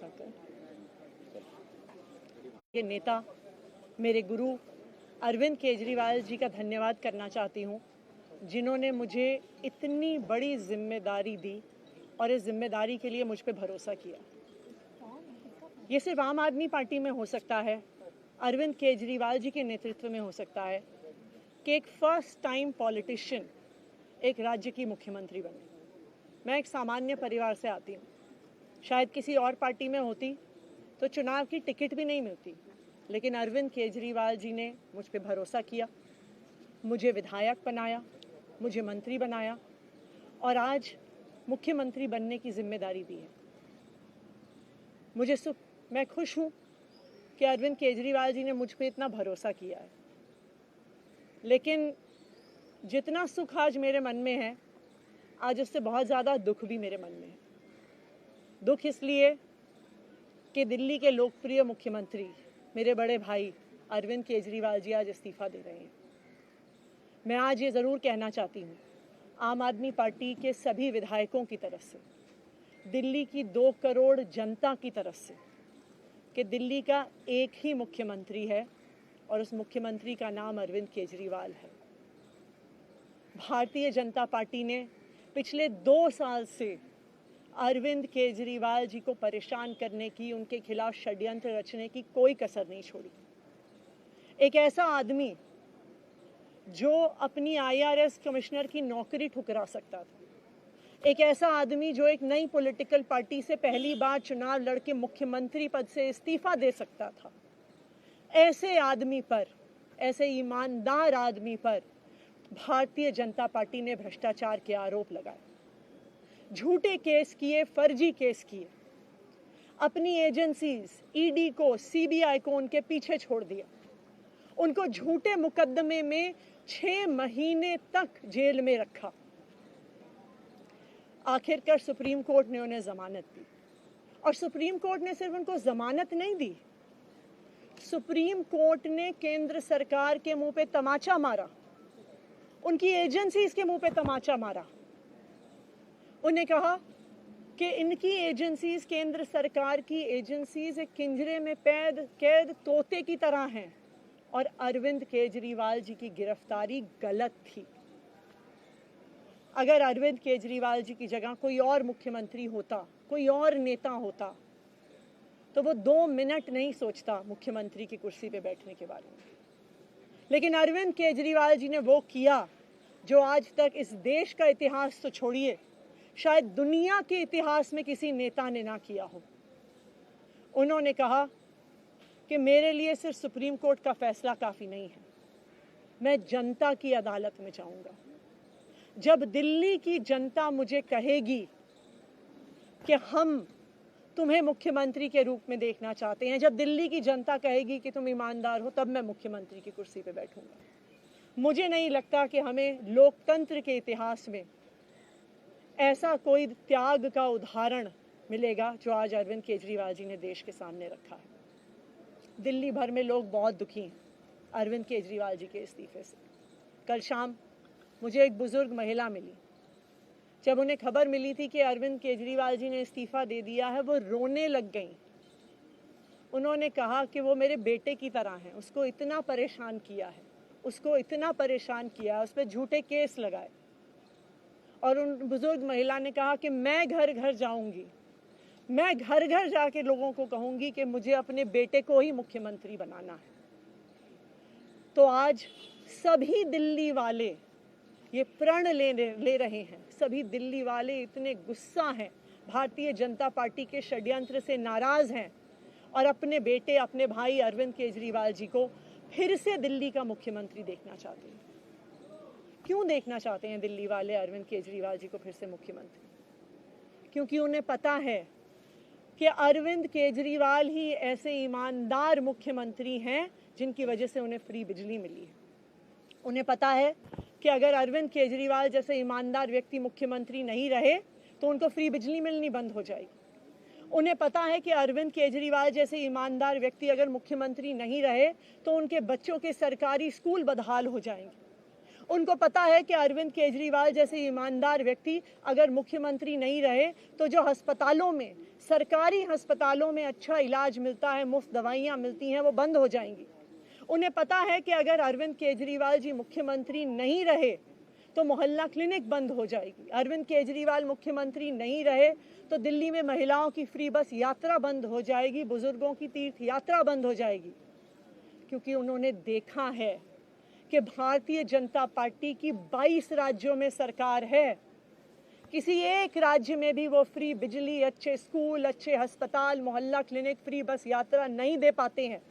भरोसा करें। ये नेता मेरे गुरु अरविंद केजरीवाल जी का धन्यवाद करना चाहती हूँ, जिन्होंने मुझे इतनी बड़ी जिम्मेदारी दी और इस जिम्मेदारी के लिए मुझ पे भरोसा किया। ये सिर्फ आम आदमी पार्टी में हो सकता है, अरविंद केजरीवाल जी के नेतृत्व में हो सकता है कि एक फर्स्ट टाइम पॉलिटिशियन एक राज्य की मुख्यमंत्री बने। मैं एक सामान्य परिवार से आती हूँ। शायद किसी और पार्टी में होती तो चुनाव की टिकट भी नहीं मिलती, लेकिन अरविंद केजरीवाल जी ने मुझ पे भरोसा किया, मुझे विधायक बनाया, मुझे मंत्री बनाया और आज मुख्यमंत्री बनने की जिम्मेदारी दी है। मैं खुश हूँ कि अरविंद केजरीवाल जी ने मुझ पे इतना भरोसा किया है, लेकिन जितना सुख आज मेरे मन में है, आज उससे बहुत ज़्यादा दुख भी मेरे मन में है। दुख इसलिए कि दिल्ली के लोकप्रिय मुख्यमंत्री मेरे बड़े भाई अरविंद केजरीवाल जी आज इस्तीफा दे रहे हैं। मैं आज ये ज़रूर कहना चाहती हूँ आम आदमी पार्टी के सभी विधायकों की तरफ से, दिल्ली की 2 करोड़ जनता की तरफ से, कि दिल्ली का एक ही मुख्यमंत्री है और उस मुख्यमंत्री का नाम अरविंद केजरीवाल है। भारतीय जनता पार्टी ने पिछले 2 साल से अरविंद केजरीवाल जी को परेशान करने की, उनके खिलाफ षड्यंत्र रचने की कोई कसर नहीं छोड़ी। एक ऐसा आदमी जो अपनी IRS कमिश्नर की नौकरी ठुकरा सकता था, एक ऐसा आदमी जो एक नई पॉलिटिकल पार्टी से पहली बार चुनाव लड़के मुख्यमंत्री पद से इस्तीफा दे सकता था, ऐसे आदमी पर, ऐसे ईमानदार आदमी पर भारतीय जनता पार्टी ने भ्रष्टाचार के आरोप लगाए, झूठे केस किए, फर्जी केस किए, अपनी एजेंसीज ED को, CBI को उनके पीछे छोड़ दिया, उनको झूठे मुकदमे में 6 महीने तक जेल में रखा। आखिरकार सुप्रीम कोर्ट ने उन्हें जमानत दी और सुप्रीम कोर्ट ने सिर्फ उनको जमानत नहीं दी, सुप्रीम कोर्ट ने केंद्र सरकार के मुंह पे तमाचा मारा, उनकी एजेंसीज के मुंह पे तमाचा मारा। उन्हें कहा कि इनकी एजेंसीज, केंद्र सरकार की एजेंसीज एक पिंजरे में कैद तोते की तरह हैं और अरविंद केजरीवाल जी की गिरफ्तारी गलत थी। अगर अरविंद केजरीवाल जी की जगह कोई और मुख्यमंत्री होता, कोई और नेता होता, तो वो 2 मिनट नहीं सोचता मुख्यमंत्री की कुर्सी पे बैठने के बारे में। लेकिन अरविंद केजरीवाल जी ने वो किया जो आज तक इस देश का इतिहास तो छोड़िए, शायद दुनिया के इतिहास में किसी नेता ने ना किया हो। उन्होंने कहा कि मेरे लिए सिर्फ सुप्रीम कोर्ट का फैसला काफ़ी नहीं है, मैं जनता की अदालत में जाऊंगा। जब दिल्ली की जनता मुझे कहेगी कि हम तुम्हें मुख्यमंत्री के रूप में देखना चाहते हैं, जब दिल्ली की जनता कहेगी कि तुम ईमानदार हो, तब मैं मुख्यमंत्री की कुर्सी पे बैठूंगा। मुझे नहीं लगता कि हमें लोकतंत्र के इतिहास में ऐसा कोई त्याग का उदाहरण मिलेगा जो आज अरविंद केजरीवाल जी ने देश के सामने रखा है। दिल्ली भर में लोग बहुत दुखी हैं अरविंद केजरीवाल जी के इस्तीफे से। कल शाम मुझे एक बुजुर्ग महिला मिली, जब उन्हें खबर मिली थी कि अरविंद केजरीवाल जी ने इस्तीफा दे दिया है, वो रोने लग गई। उन्होंने कहा कि वो मेरे बेटे की तरह हैं, उसको इतना परेशान किया है, उसको इतना परेशान किया है, उस पर झूठे केस लगाए। और उन बुजुर्ग महिला ने कहा कि मैं घर घर जाऊंगी, मैं घर घर जाके लोगों को कहूंगी कि मुझे अपने बेटे को ही मुख्यमंत्री बनाना है। तो आज सभी दिल्ली वाले ये प्रण ले रहे हैं, सभी दिल्ली वाले इतने गुस्सा हैं, भारतीय जनता पार्टी के षड्यंत्र से नाराज हैं और अपने बेटे, अपने भाई अरविंद केजरीवाल जी को फिर से दिल्ली का मुख्यमंत्री देखना चाहते हैं। क्यों देखना चाहते हैं दिल्ली वाले अरविंद केजरीवाल जी को फिर से मुख्यमंत्री? क्योंकि उन्हें पता है कि अरविंद केजरीवाल ही ऐसे ईमानदार मुख्यमंत्री हैं जिनकी वजह से उन्हें फ्री बिजली मिली है। उन्हें पता है कि अगर अरविंद केजरीवाल जैसे ईमानदार व्यक्ति मुख्यमंत्री नहीं रहे तो उनको फ्री बिजली मिलनी बंद हो जाएगी। उन्हें पता है कि अरविंद केजरीवाल जैसे ईमानदार व्यक्ति अगर मुख्यमंत्री नहीं रहे तो उनके बच्चों के सरकारी स्कूल बदहाल हो जाएंगे। उनको पता है कि अरविंद केजरीवाल जैसे ईमानदार व्यक्ति अगर मुख्यमंत्री नहीं रहे तो जो अस्पतालों में सरकारी अस्पतालों में अच्छा इलाज मिलता है, मुफ्त दवाइयाँ मिलती हैं, वो बंद हो जाएंगी। उन्हें पता है कि अगर अरविंद केजरीवाल जी मुख्यमंत्री नहीं रहे तो मोहल्ला क्लिनिक बंद हो जाएगी। अरविंद केजरीवाल मुख्यमंत्री नहीं रहे तो दिल्ली में महिलाओं की फ्री बस यात्रा बंद हो जाएगी, बुजुर्गों की तीर्थ यात्रा बंद हो जाएगी। क्योंकि उन्होंने देखा है कि भारतीय जनता पार्टी की 22 राज्यों में सरकार है, किसी एक राज्य में भी वो फ्री बिजली, अच्छे स्कूल, अच्छे अस्पताल, मोहल्ला क्लिनिक, फ्री बस यात्रा नहीं दे पाते हैं।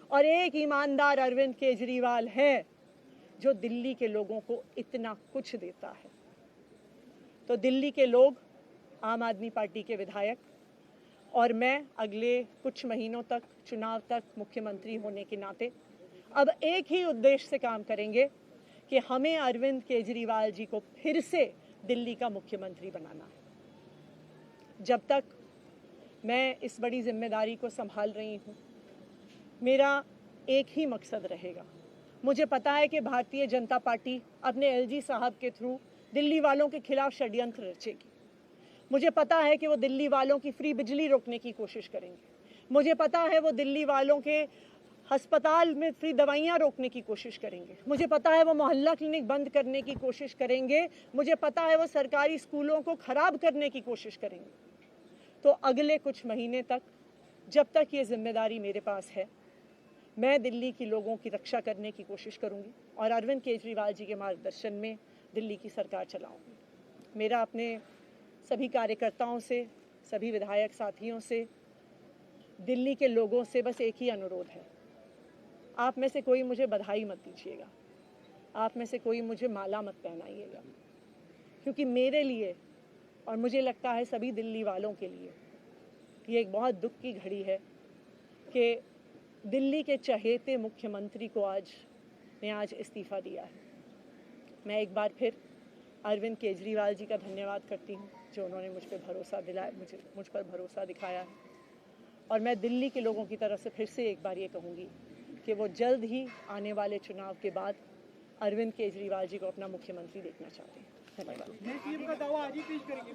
और एक ईमानदार अरविंद केजरीवाल है जो दिल्ली के लोगों को इतना कुछ देता है। तो दिल्ली के लोग, आम आदमी पार्टी के विधायक और मैं अगले कुछ महीनों तक, चुनाव तक मुख्यमंत्री होने के नाते अब एक ही उद्देश्य से काम करेंगे कि हमें अरविंद केजरीवाल जी को फिर से दिल्ली का मुख्यमंत्री बनाना है। जब तक मैं इस बड़ी जिम्मेदारी को संभाल रही हूँ, मेरा एक ही मकसद रहेगा। मुझे पता है कि भारतीय जनता पार्टी अपने एलजी साहब के थ्रू दिल्ली वालों के खिलाफ षड्यंत्र रचेगी। मुझे पता है कि वो दिल्ली वालों की फ्री बिजली रोकने की कोशिश करेंगे। मुझे पता है वो दिल्ली वालों के अस्पताल में फ्री दवाइयाँ रोकने की कोशिश करेंगे। मुझे पता है वो मोहल्ला क्लिनिक बंद करने की कोशिश करेंगे। मुझे पता है वो सरकारी स्कूलों को खराब करने की कोशिश करेंगे। तो अगले कुछ महीने तक, जब तक ये जिम्मेदारी मेरे पास है, मैं दिल्ली के लोगों की रक्षा करने की कोशिश करूंगी और अरविंद केजरीवाल जी के मार्गदर्शन में दिल्ली की सरकार चलाऊंगी। मेरा अपने सभी कार्यकर्ताओं से, सभी विधायक साथियों से, दिल्ली के लोगों से बस एक ही अनुरोध है, आप में से कोई मुझे बधाई मत दीजिएगा, आप में से कोई मुझे माला मत पहनाइएगा, क्योंकि मेरे लिए और मुझे लगता है सभी दिल्ली वालों के लिए ये एक बहुत दुख की घड़ी है कि दिल्ली के चहेते मुख्यमंत्री को आज इस्तीफ़ा दिया है। मैं एक बार फिर अरविंद केजरीवाल जी का धन्यवाद करती हूँ जो उन्होंने मुझ पर भरोसा दिलाया, मुझ पर भरोसा दिखाया है। और मैं दिल्ली के लोगों की तरफ से फिर से एक बार ये कहूँगी कि वो जल्द ही आने वाले चुनाव के बाद अरविंद केजरीवाल जी को अपना मुख्यमंत्री देखना चाहते हैं। धन्यवाद। का दावा आज ही पेश करेंगे।